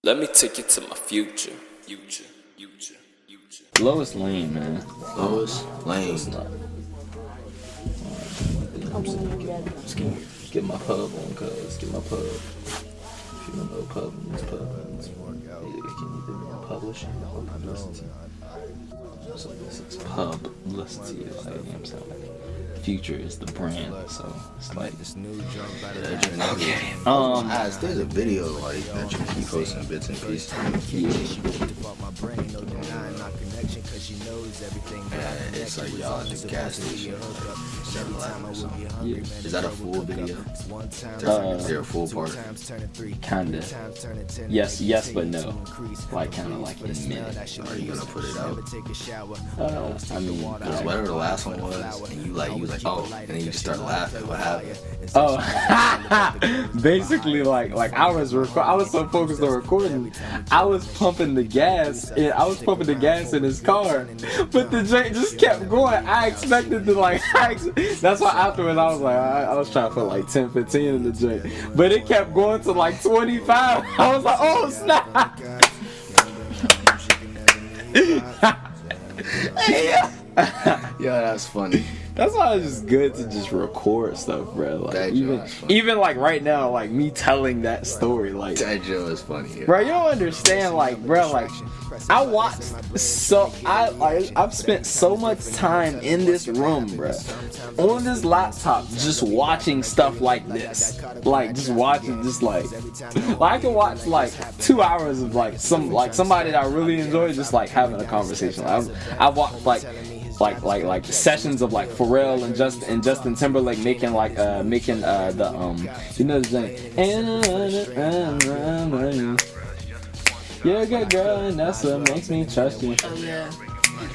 Let me take you to my future. Lois Lane, man. Lois Lane. Get my pub on, cuz. Get my pub. If you don't know pub means, it can either mean publishing or publicity. So this is publicity, like, you know what I'm saying? Like, FUTRe is the brand, so it's like this new joint. Okay. There's a video like that you keep posting bits and pieces. It's like y'all at the gas station. Yeah. Is that a full video? Is there a full part? Kinda. Yes, but no. Like kinda like in a minute. Are you gonna put it out? I mean, Because whatever the last one was, and you was like, oh, and then you just start laughing. What happened? Oh, basically, like I was so focused on recording, I was pumping the gas. In his car, but the joint just kept going. I expected to that's why afterwards I was like, I was trying to put like 10, 15 in the joint, but it kept going to like 25. I was like, oh snap! Yeah, that's funny. That's why it's just good to just record stuff, bro. Like That even like right now, like me telling that story, like that joke is funny. Yeah. Bro, you don't understand, like, bro, like I've spent so much time in this room, bro, on this laptop, just watching stuff like this, like just watching, I can watch like 2 hours of like somebody that I really enjoy, just like having a conversation. I watched like sessions of like Pharrell and Justin Timberlake making the you know the thing. You're a good girl and that's what makes me trust you. Oh yeah.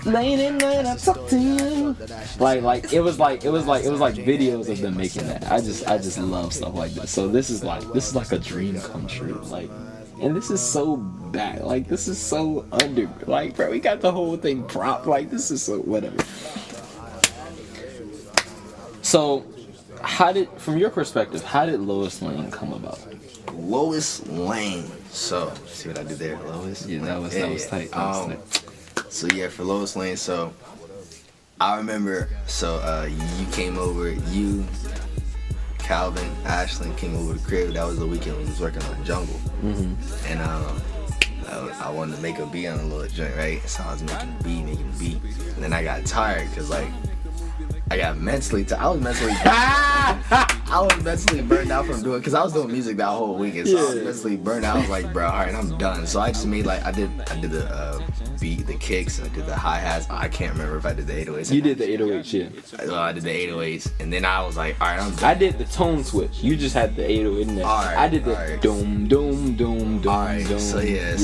Late at night I talk to you. Like it was like videos of them making that. I just love stuff like this. So this is like a dream come true. Like, and this is so bad. Like, this is so under. Like, bro, we got the whole thing propped. Like, this is so whatever. So, from your perspective, how did Lois Lane come about? Lois Lane. So, see what I did there, Lois? Yeah, that was tight. So yeah, for Lois Lane. So, I remember. So, you came over. You, Calvin, Ashlyn came over to the crib. That was the weekend we was working on Jungle. Mm-hmm. And I wanted to make a beat on a little joint, right? So I was making a beat. And then I got tired because like I got mentally I was mentally burned out from doing, because I was doing music that whole weekend. So I was mentally burned out. I was like, bro, all right, I'm done. So I just made like I did the beat, the kicks, I did the hi-hats. I can't remember if I did the 808s. You did the 808s, yeah. I did the 808s, and then I was like, all right, I'm done. I did the tone switch. You just had the 808 in there. I did the doom doom doom doom doom. So yeah.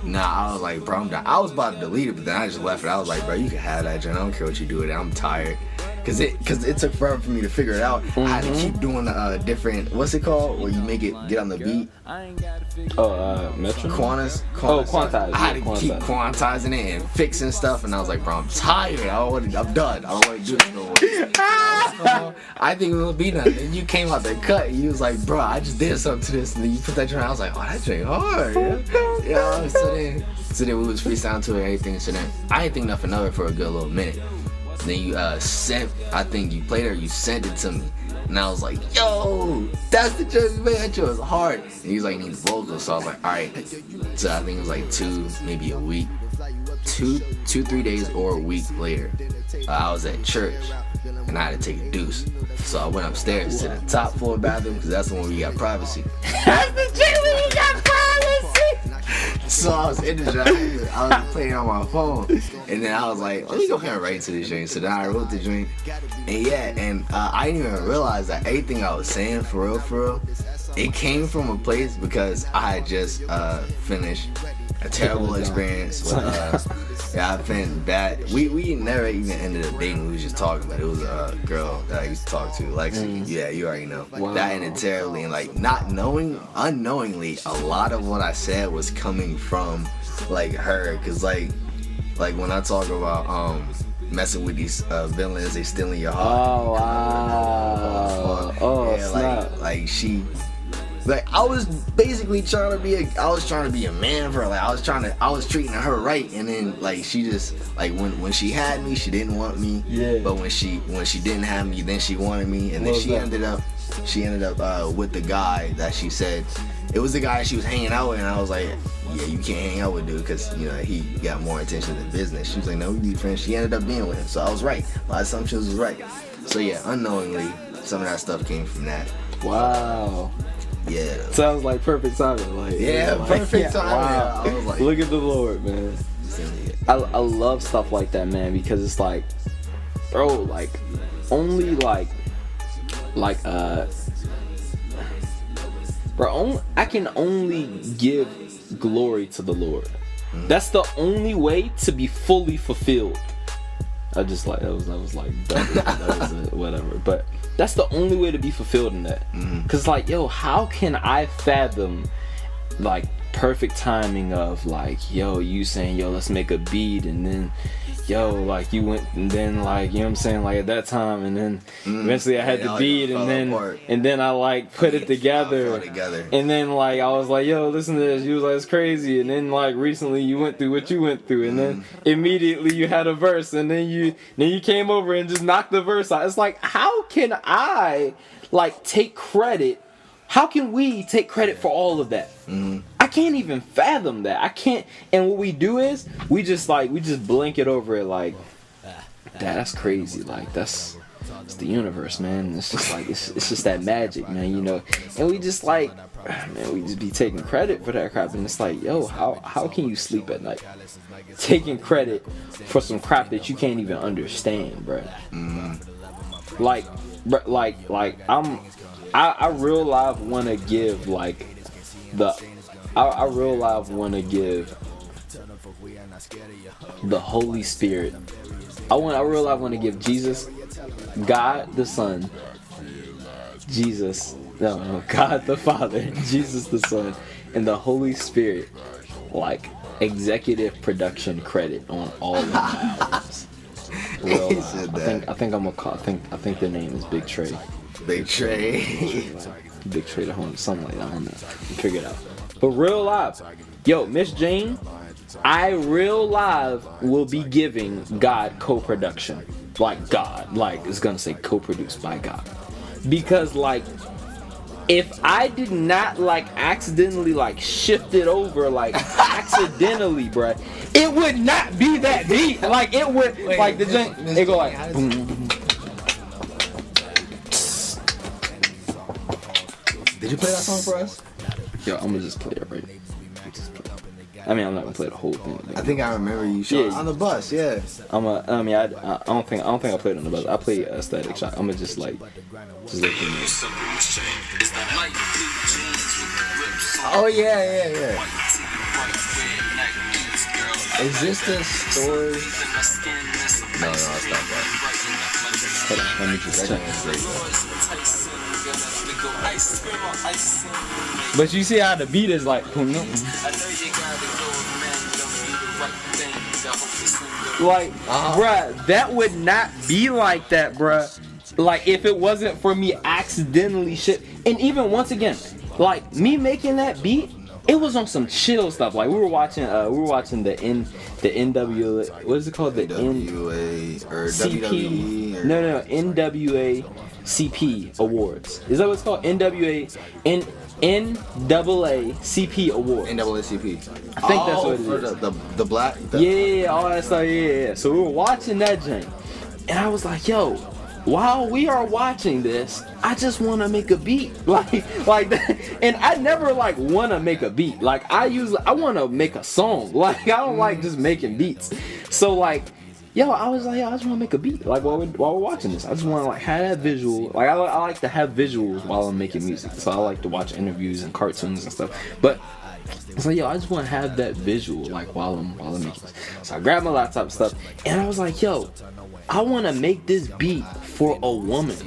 Nah, I was like, bro, I'm done. I was about to delete it, but then I just left it. I was like, bro, you can have that joint. I don't care what you do with it. I'm tired. Cause it took forever for me to figure it out. I had to keep doing different, what's it called, where you make it get on the beat? Metro? Quantize. Quantize. I had to keep quantizing it and fixing stuff, and I was like, bro, I'm tired. I'm done. I don't want to do this no more. I think it would be done. And you came out the cut, and you was like, bro, I just did something to this, and then you put that joint. I was like, oh, that joint hard. Yeah. So then we was freestyling to it and everything. So then I didn't think nothing of it for a good little minute. Then you I think you played it or you sent it to me. And I was like, yo, that's the joke, man. That joke was hard. And he was like, need vocals. So I was like, all right. So I think it was like 2, maybe a week. 3 days or a week later, I was at church and I had to take a deuce. So I went upstairs to the top floor bathroom because that's the one where you got privacy. That's the joke where you got privacy. So I was in the joint, I was playing on my phone, and then I was like, let me go ahead and write to this joint. So then I wrote the joint, and I didn't even realize that everything I was saying, for real, it came from a place because I had just finished a terrible experience with, I've been bad. We never even ended up dating, we was just talking about it. It was a girl that I used to talk to, Lexi. Yeah, you already know. Wow. That ended terribly, and like unknowingly, a lot of what I said was coming from like her, cause like when I talk about messing with these villains, they stealing your heart. Oh wow. Oh yeah, snap. like she Like I was basically trying to be a man for her. Like I was treating her right, and then like she just like when she had me, she didn't want me. Yeah. But when she didn't have me, then she wanted me, and then she ended up with the guy that she said it was the guy she was hanging out with, and I was like, yeah, you can't hang out with dude because you know he got more attention than business. She was like, no, we be friends. She ended up being with him, so I was right. My assumptions was right. So yeah, unknowingly, some of that stuff came from that. Wow. Yeah. Sounds like perfect timing. Like Perfect timing. Wow. I was like, look at the Lord, man. I love stuff like that, man, because it's like, bro, like only I can only give glory to the Lord. That's the only way to be fully fulfilled. I just like that was like that was it, whatever. But that's the only way to be fulfilled in that. Cause like, yo, how can I fathom like perfect timing of like, yo, you saying, yo, let's make a beat, and then yo, like you went, and then like, you know what I'm saying, like at that time, and then eventually I had the beat, and then I like put it together, and then like I was like, yo, listen to this. You was like, it's crazy, and then like recently you went through what you went through, and then immediately you had a verse, and then you came over and just knocked the verse out. It's like, how can I like take credit? How can we take credit for all of that? I can't even fathom that. I can't. And what we do is we just blanket over it like, that's crazy. Like it's the universe, man. It's just like it's just that magic, man. You know. And we just like, man, we just be taking credit for that crap, and it's like, yo, how can you sleep at night taking credit for some crap that you can't even understand, bro? I real life want to give like I real life want to give the Holy Spirit. I real life want to give Jesus, God the Son, God the Father, Jesus the Son, and the Holy Spirit like executive production credit on all of my albums. Real life. I think their name is Big Trey. Big Trey. Big Trey to home, something like that. I don't know. Figure it out. But real live, yo, Miss Jane, I real live will be giving God co-production. Like God, like it's gonna say co-produced by God. Because like, if I did not like accidentally like shift it over like accidentally, bruh, it would not be that beat. Like it would, like the Jane, it go like boom, boom, boom. Did you play that song for us? Yo, I'm gonna just play it right. I mean, I'm not gonna play the whole thing. I think I remember you shot on the bus. Yeah. I don't think I played on the bus. I played Static Shock. I'm gonna just let you know. Oh yeah. Is this the story? No, it's not that. Hold on, let me just check. But you see how the beat is like, like, bruh, that would not be like that, bruh. Like, if it wasn't for me accidentally and even once again, like me making that beat, it was on some chill stuff. Like we were watching the NWA, what is it called? The NWA or CP, WWE? Or... No, NWA CP Awards. Is that what it's called? NWA CP Awards. NAACP. I think that's what it is. The black. Yeah, all that stuff. Yeah. So we were watching that joint, and I was like, yo, while we are watching this, I just want to make a beat, like that. And I never like want to make a beat. Like I want to make a song. Like I don't like just making beats. So like, yo, I was like, yo, I just want to make a beat. Like while we're watching this, I just want to like have that visual. Like I like to have visuals while I'm making music. So I like to watch interviews and cartoons and stuff. But it's like, yo, I just want to have that visual like while I'm making this. So I grabbed my laptop and stuff, and I was like, yo, I want to make this beat for a woman.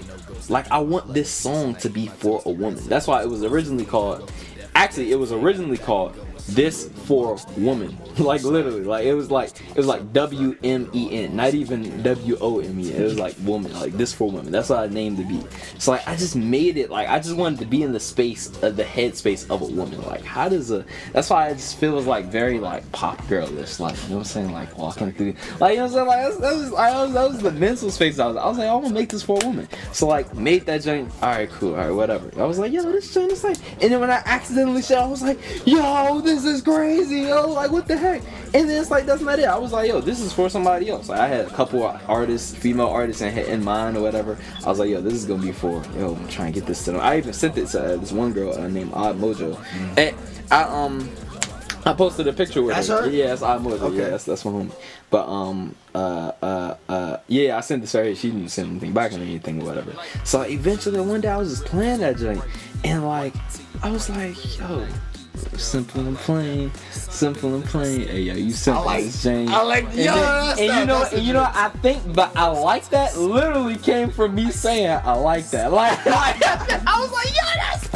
Like I want this song to be for a woman. That's why it was originally called. Actually, it was originally called this for woman. Like literally, like it was like WMEN, not even WOMEN. It was like woman, like this for women. That's what I named the beat. So like I just made it like I just wanted to be in the space of the headspace of a woman. Like how does that's why I just feels like very like pop girlish, like you know what I'm saying, like walking through, like you know what I'm saying, like that was the mental space I was like, I want to make this for a woman. So like made that joint. All right, cool, all right, whatever. I was like, yo, this joint is like, and then when I accidentally shot, I was like, yo, this is crazy, yo, like what the heck? And then it's like that's not it. I was like, yo, this is for somebody else. Like, I had a couple of artists, female artists in mind or whatever. I was like, yo, this is gonna be for, yo, I'm trying to get this to them. I even sent it to this one girl named Odd Mojo, and I posted a picture with her. Yeah, that's Odd Mojo. Okay. Yeah, that's my homie. But yeah, I sent this to her. She didn't send anything back or anything or whatever. So eventually one day I was just playing that joint, and like I was like, yo, simple and plain. Hey yo, you simple as Jane. I like and you know, I think but I like that literally came from me saying I like that. Like I was like, yo, that's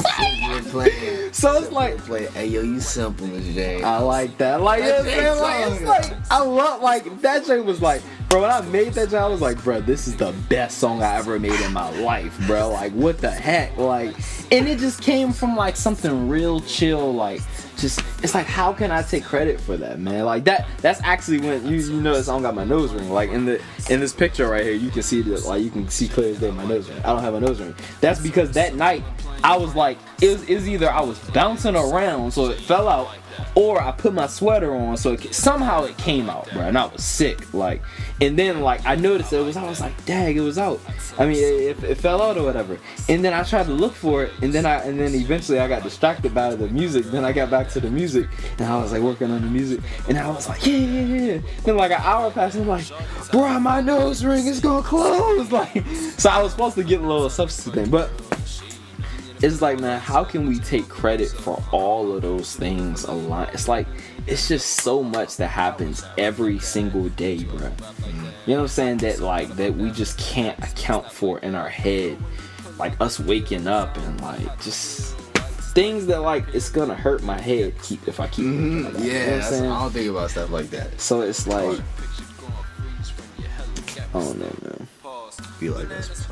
plain. So it's like, hey yo, you simple as Jane. I like that. Like, you know what I'm saying? Like, it's like I love like that joint was like, bro, when I made that joint, I was like, bro, this is the best song I ever made in my life, bro. Like, what the heck? Like, and it just came from like something real chill, like just it's like how can I take credit for that, man? Like that's actually when you know this song got my nose ring. Like in this picture right here, you can see that, like you can see clear as day my nose ring. I don't have a nose ring. That's because that night I was like it was either I was bouncing around so it fell out, or I put my sweater on so somehow it came out, bro, and I was sick. Like, and then like I noticed it was, I was like, dang, it was out. I mean, it fell out or whatever. And then I tried to look for it, and then eventually I got distracted by the music. Then I got back to the music, and I was like working on the music, and I was like, yeah. Then like an hour passed, and I'm like, bro, my nose ring is gonna close. Like, so I was supposed to get a little substitute thing, but. It's like, man, how can we take credit for all of those things aligned? It's like, it's just so much that happens every single day, bro. You know what I'm saying? That we just can't account for in our head. Like us waking up and like just things that like it's gonna hurt my head if I keep thinking about that. Yeah, you know what I'm saying? I don't think about stuff like that. So it's like, oh no, man. Be like this.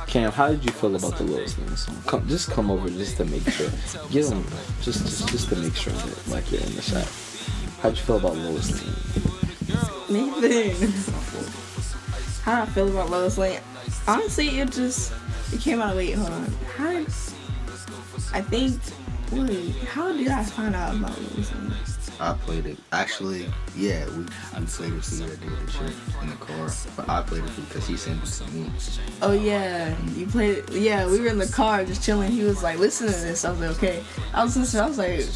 Cam, how did you feel about the Lil's Lane song? Come over just to make sure. Get on, just to make sure that like you're in the shot. How'd you feel about Lil's Lane? Nathan, how do I feel about Lois Lane? Honestly, it came out. Wait, hold on. How did I find out about Lois Lane? I played it. Actually, yeah, we played it together with the chick in the car. But I played it because he sent it to me. Oh yeah, you played it. Yeah, we were in the car just chilling. He was like, listen to this. I was like, okay. I was listening. I was like,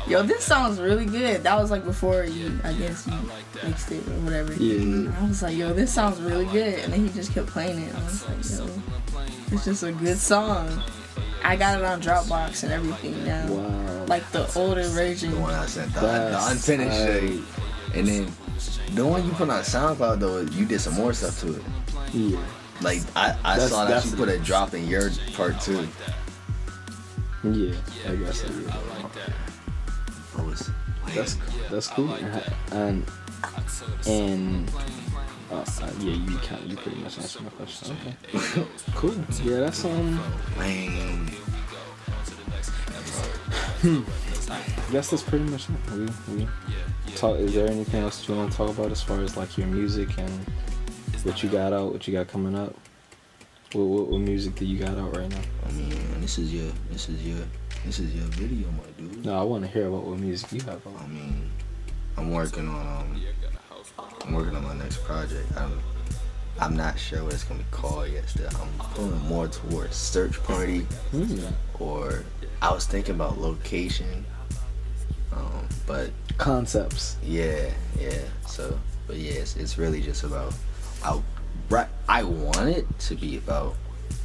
yo, this sounds really good. That was like before I guess you mixed it or whatever. Yeah. I was like, yo, this sounds really good. And then he just kept playing it. I was like, yo, it's just a good song. I got it on Dropbox and everything now. Wow. Like the older version. The one I sent, the unfinished shade. And then the one you put on SoundCloud though, you did some more stuff to it. Yeah. Like I saw that you put a drop in your part too. Yeah, I guess so. Yeah. That's cool. And yeah, you pretty much answered my question. Okay. Cool. Yeah, that's Man. I guess that's pretty much it. We talk. Is there anything else you want to talk about as far as like your music and what you got out, what you got coming up? What music do you got out right now? I mean, this is your video, my dude. No, I want to hear about what music you have out. I mean, I'm working on my next project. I'm not sure what it's gonna be called yet. Still, I'm pulling more towards search party, or I was thinking about location, but concepts. Yeah. So, but yeah, it's really just about I want it to be about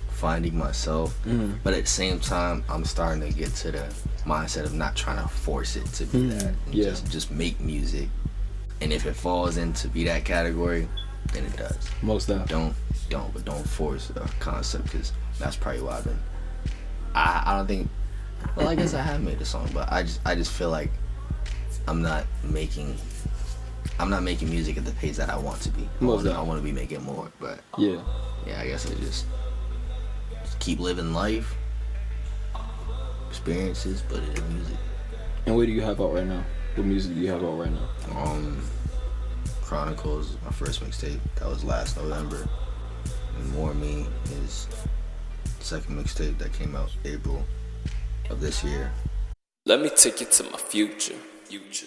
finding myself, but at the same time, I'm starting to get to the mindset of not trying to force it to be that. And just make music, and if it falls into be that category, then it does. Most definitely. Don't force a concept, because that's probably why I've been. I don't think. Well, I guess I have made a song, but I just feel like I'm not making music at the pace that I want to be. I want to be making more, but Yeah. I guess I just keep living life, experiences, put it in music. And what do you have out right now? What music do you have out right now? Chronicles, my first mixtape. That was last November. And More Me is the second mixtape that came out April of this year. Let me take you to my future. Future.